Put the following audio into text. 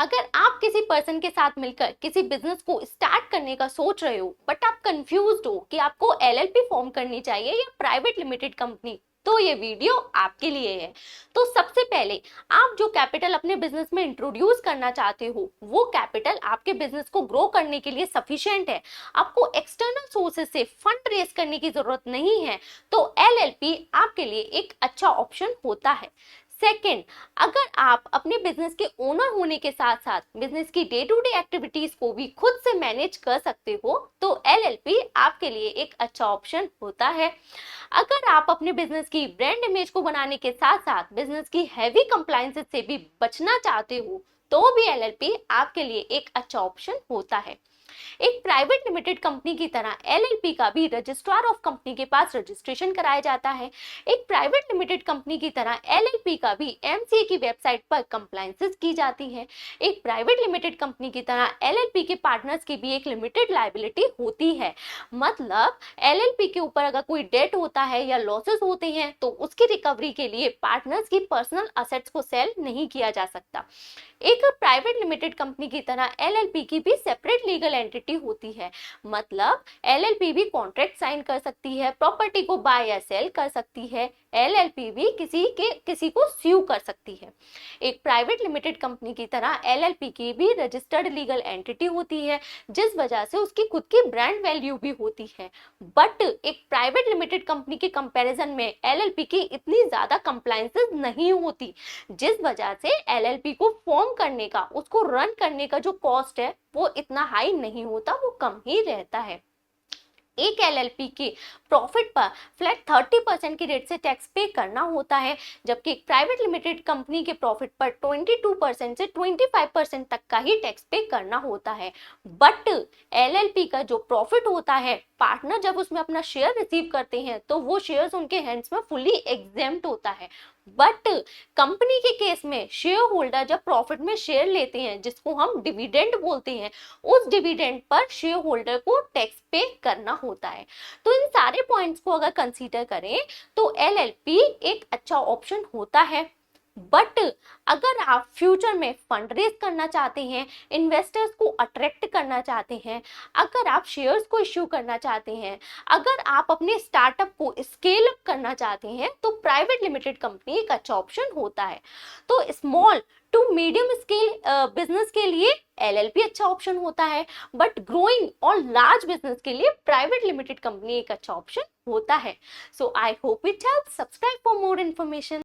अगर आप किसी पर्सन के साथ मिलकर किसी बिजनेस को स्टार्ट करने का सोच रहे हो बट आप कंफ्यूज्ड हो कि आपको एलएलपी फॉर्म करनी चाहिए या प्राइवेट लिमिटेड कंपनी, तो ये वीडियो आपके लिए है। तो सबसे पहले आप जो कैपिटल अपने बिजनेस में इंट्रोड्यूस करना चाहते हो वो कैपिटल आपके बिजनेस को ग्रो करने के लिए सफिशिएंट है। आपको एक्सटर्नल सोर्सेज से फंड रेज करने की जरूरत नहीं है, तो एलएलपी आपके लिए एक अच्छा ऑप्शन होता है। सेकेंड, अगर आप अपने बिजनेस के ओनर होने के साथ साथ बिजनेस की डे टू डे एक्टिविटीज को भी खुद से मैनेज कर सकते हो तो एलएलपी आपके लिए एक अच्छा ऑप्शन होता है। अगर आप अपने बिजनेस की ब्रांड इमेज को बनाने के साथ साथ बिजनेस की हैवी कंप्लायंसेस से भी बचना चाहते हो तो भी एलएलपी आपके लिए एक अच्छा ऑप्शन होता है। एक प्राइवेट लिमिटेड कंपनी की तरह एलएलपी का भी रजिस्ट्रार ऑफ कंपनी के पास रजिस्ट्रेशन कराया जाता है। एक प्राइवेट लिमिटेड कंपनी की तरह एलएलपी का भी एमसीए की वेबसाइट पर कंप्लायंसेस की जाती है। एक प्राइवेट लिमिटेड कंपनी की तरह एलएलपी के पार्टनर्स की भी एक लिमिटेड लायबिलिटी होती है। मतलब एलएलपी के ऊपर अगर कोई डेट होता है या लॉसेस होते हैं तो उसकी रिकवरी के लिए पार्टनर्स की पर्सनल असेट्स को सेल नहीं किया जा सकता। एक प्राइवेट लिमिटेड कंपनी की तरह एलएलपी की भी सेपरेट लीगल एंटिटी होती है। मतलब एलएलपी भी कॉन्ट्रैक्ट साइन कर सकती है, प्रॉपर्टी को बाय या सेल कर सकती है, एलएलपी भी किसी को स्यू कर सकती है। एक प्राइवेट लिमिटेड कंपनी की तरह एलएलपी की भी रजिस्टर्ड लीगल एंटिटी होती है, जिस वजह से उसकी खुद की ब्रांड वैल्यू भी होती है। बट एक प्राइवेट लिमिटेड कंपनी के कंपैरिजन में एलएलपी की इतनी ज्यादा कंप्लायंसेस नहीं होती, जिस वजह से एलएलपी को फॉर्म करने का, उसको रन करने का जो कॉस्ट है वो इतना हाई नहीं होता, वो कम ही रहता है। एक एलएलपी के प्रॉफिट पर फ्लैट 30% की रेट से टैक्स पे करना होता है, जबकि एक प्राइवेट लिमिटेड कंपनी के प्रॉफिट पर 22% से 25% तक का ही टैक्स पे करना होता है। बट एलएलपी का जो प्रॉफिट होता है, पार्टनर जब उसमें अपना शेयर रिसीव करते हैं तो वो शेयर्स उनके हैंड्स में फुली एग्जेम्प्ट होता है। बट कंपनी के केस में शेयर होल्डर जब प्रॉफिट में शेयर लेते हैं, जिसको हम डिविडेंड बोलते हैं, उस डिविडेंड पर शेयर होल्डर को टैक्स पे करना होता है। तो इन सारे पॉइंट्स को अगर कंसीडर करें तो एलएलपी एक अच्छा ऑप्शन होता है। बट अगर आप फ्यूचर में फंड रेज करना चाहते हैं, इन्वेस्टर्स को अट्रैक्ट करना चाहते हैं, अगर आप शेयर्स को इश्यू करना चाहते हैं, अगर आप अपने स्टार्टअप को स्केल अप करना चाहते हैं तो प्राइवेट लिमिटेड कंपनी एक अच्छा ऑप्शन होता है। तो small to medium scale business के लिए एलएलपी अच्छा ऑप्शन होता है, बट ग्रोइंग और लार्ज बिजनेस के लिए प्राइवेट लिमिटेड कंपनी एक अच्छा ऑप्शन होता है। So I hope it helps. Subscribe for more information.